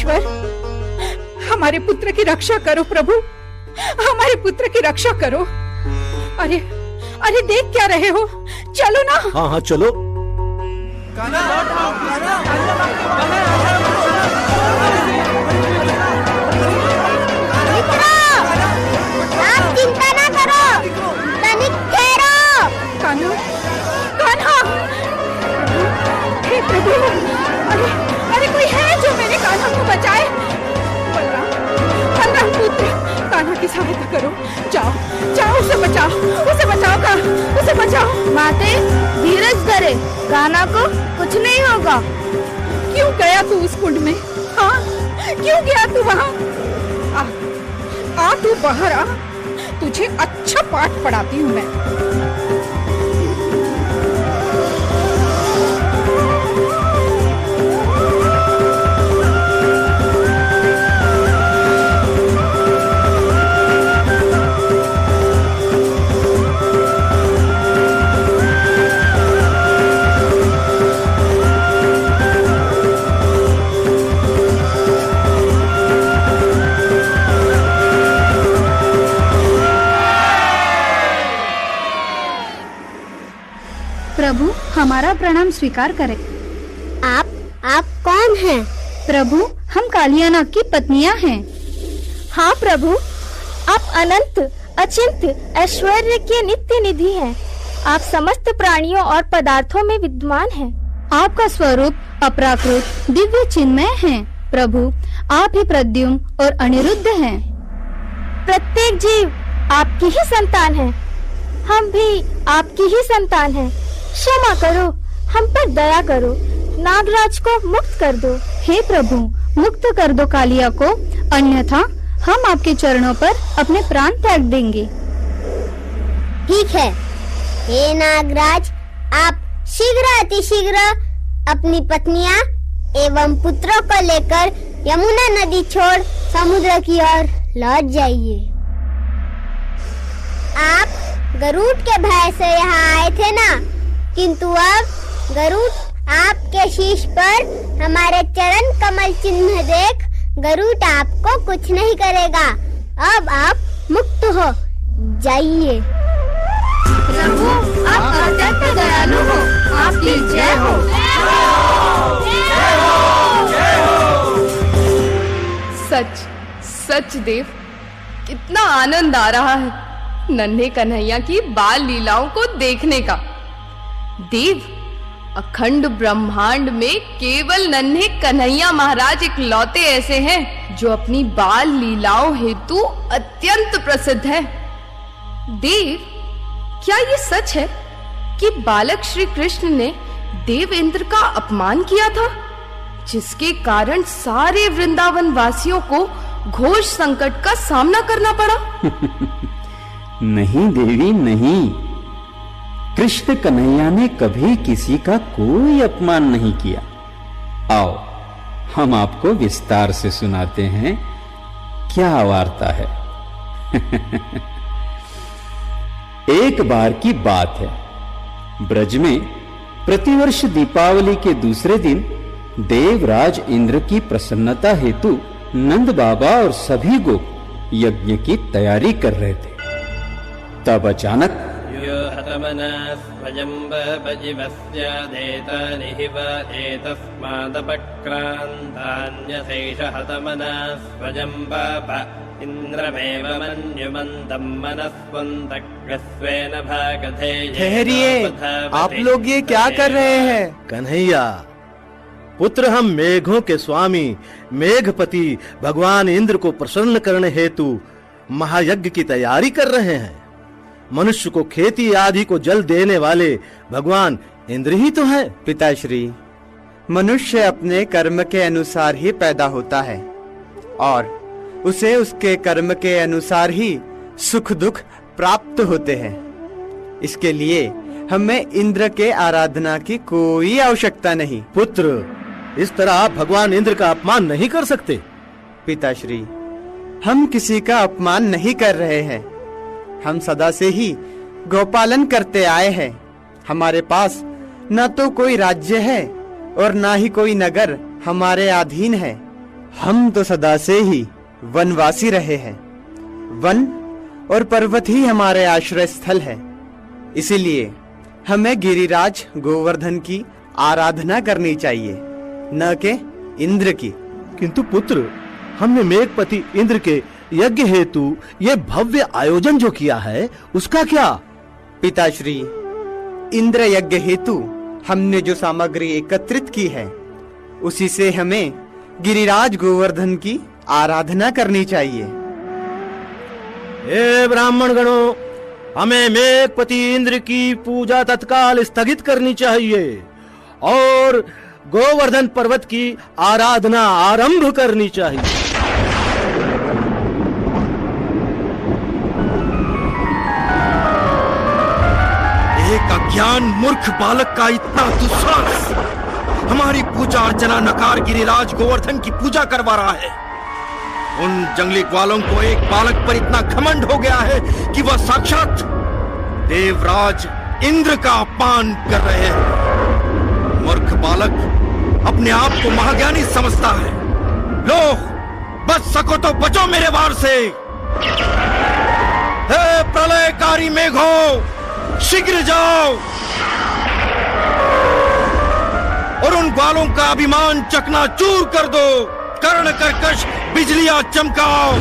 ईश्वर, हमारे पुत्र की रक्षा करो प्रभु, हमारे पुत्र की रक्षा करो। अरे अरे देख क्या रहे हो, चलो ना। हाँ हाँ चलो। आप चिंता ना करो, तनिक ठहरो। कान्हा, कान्हा, हे प्रभु, अरे अरे कोई है जो मेरे कान्हा को बचाए। बलराम, बलराम पुत्र, कान्हा की सहायता करो, जाओ जाओ, उसे बचाओ, उसे बचाओ, उसे बचाओ। माते धीरज धरे, कान्हा को कुछ नहीं होगा। क्यों गया तू उस कुंड में? हाँ, क्यों गया तू वहाँ? आ तू बाहर आ, तुझे अच्छा पाठ पढ़ाती हूँ मैं। प्रभु, हमारा प्रणाम स्वीकार करें। आप कौन हैं? प्रभु, हम कालियानाग की पत्नियां हैं। हाँ प्रभु, आप अनंत अचिंत ऐश्वर्य के नित्य निधि हैं। आप समस्त प्राणियों और पदार्थों में विद्यमान हैं। आपका स्वरूप अपराकृत दिव्य चिन्मय है। प्रभु, आप ही प्रद्युम्न और अनिरुद्ध हैं। प्रत्येक जीव आपकी ही संतान है, हम भी आपकी ही संतान हैं। क्षमा करो, हम पर दया करो, नागराज को मुक्त कर दो। हे प्रभु, मुक्त कर दो कालिया को, अन्यथा हम आपके चरणों पर अपने प्राण त्याग देंगे। ठीक है, हे नागराज, आप शीघ्र अतिशीघ्र अपनी पत्नियां एवं पुत्रों को लेकर यमुना नदी छोड़ समुद्र की ओर लौट जाइए। आप गरुड़ के भय से यहाँ आए थे ना, किंतु अब गरुड़ आपके शीश पर हमारे चरण कमल चिन्ह देख गरुड़ आपको कुछ नहीं करेगा। अब आप मुक्त हो जाइए। प्रभु, आप अत्यंत दयालु हो, आपकी जय हो। सच सच देव, कितना आनंद आ रहा है नन्हे कन्हैया की बाल लीलाओं को देखने का। देव, अखंड ब्रह्मांड में केवल नन्हे कन्हैया महाराज इकलौते ऐसे हैं जो अपनी बाल लीलाओं हेतु अत्यंत प्रसिद्ध हैं। देव, क्या ये सच है कि बालक श्री कृष्ण ने देव इंद्र का अपमान किया था, जिसके कारण सारे वृंदावन वासियों को घोर संकट का सामना करना पड़ा? नहीं देवी, नहीं। कृष्ण कन्हैया ने कभी किसी का कोई अपमान नहीं किया। आओ, हम आपको विस्तार से सुनाते हैं क्या वार्ता है। एक बार की बात है, ब्रज में प्रतिवर्ष दीपावली के दूसरे दिन देवराज इंद्र की प्रसन्नता हेतु नंद बाबा और सभी गोप यज्ञ की तैयारी कर रहे थे। तब अचानक ठहरिए, आप लोग ये क्या कर रहे हैं? कन्हैया, पुत्र, हम मेघों के स्वामी मेघपति भगवान इंद्र को प्रसन्न करने हेतु महायज्ञ की तैयारी कर रहे हैं। मनुष्य को खेती आदि को जल देने वाले भगवान इंद्र ही तो है। पिताश्री, मनुष्य अपने कर्म के अनुसार ही पैदा होता है और उसे उसके कर्म के अनुसार ही सुख दुख प्राप्त होते हैं। इसके लिए हमें इंद्र के आराधना की कोई आवश्यकता नहीं। पुत्र, इस तरह आप भगवान इंद्र का अपमान नहीं कर सकते। पिताश्री, हम किसी का अपमान नहीं कर रहे हैं। हम सदा से ही गौपालन करते आए हैं। हमारे पास न तो कोई राज्य है और ना ही कोई नगर हमारे अधीन है। हम तो सदा से ही वनवासी रहे हैं। वन और पर्वत ही हमारे आश्रय स्थल है। इसीलिए हमें गिरिराज गोवर्धन की आराधना करनी चाहिए, न कि इंद्र की। किंतु पुत्र, हमने मेघपति इंद्र के यज्ञ हेतु ये भव्य आयोजन जो किया है, उसका क्या? पिताश्री, इंद्र यज्ञ हेतु हमने जो सामग्री एकत्रित की है, उसी से हमें गिरिराज गोवर्धन की आराधना करनी चाहिए। हे ब्राह्मण गणों, हमें मेघपति इंद्र की पूजा तत्काल स्थगित करनी चाहिए और गोवर्धन पर्वत की आराधना आरंभ करनी चाहिए। एक अज्ञान मूर्ख बालक का इतना दुस्साहस हमारी पूजा अर्चना नकार गिरिराज गोवर्धन की पूजा करवा रहा है। उन जंगली ग्वालों को एक बालक पर इतना घमंड हो गया है कि वह साक्षात देवराज इंद्र का अपमान कर रहे हैं। मूर्ख बालक अपने आप को महाज्ञानी समझता है। लो, बच सको तो बचो मेरे वार से। हे प्रलयकारी मेघों, शीघ्र जाओ और उन ग्वालों का अभिमान चकनाचूर कर दो। कर्ण कर्कश बिजलियां चमकाओ।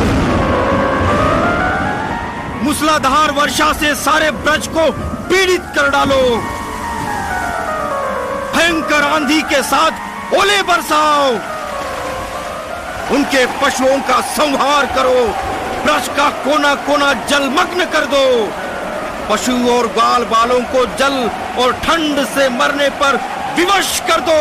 मूसलाधार वर्षा से सारे ब्रज को पीड़ित कर डालो। भयंकर आंधी के साथ ओले बरसाओ। उनके पशुओं का संहार करो। ब्रज का कोना कोना जलमग्न कर दो। पशु और ग्वाल बालों को जल और ठंड से मरने पर विवश कर दो।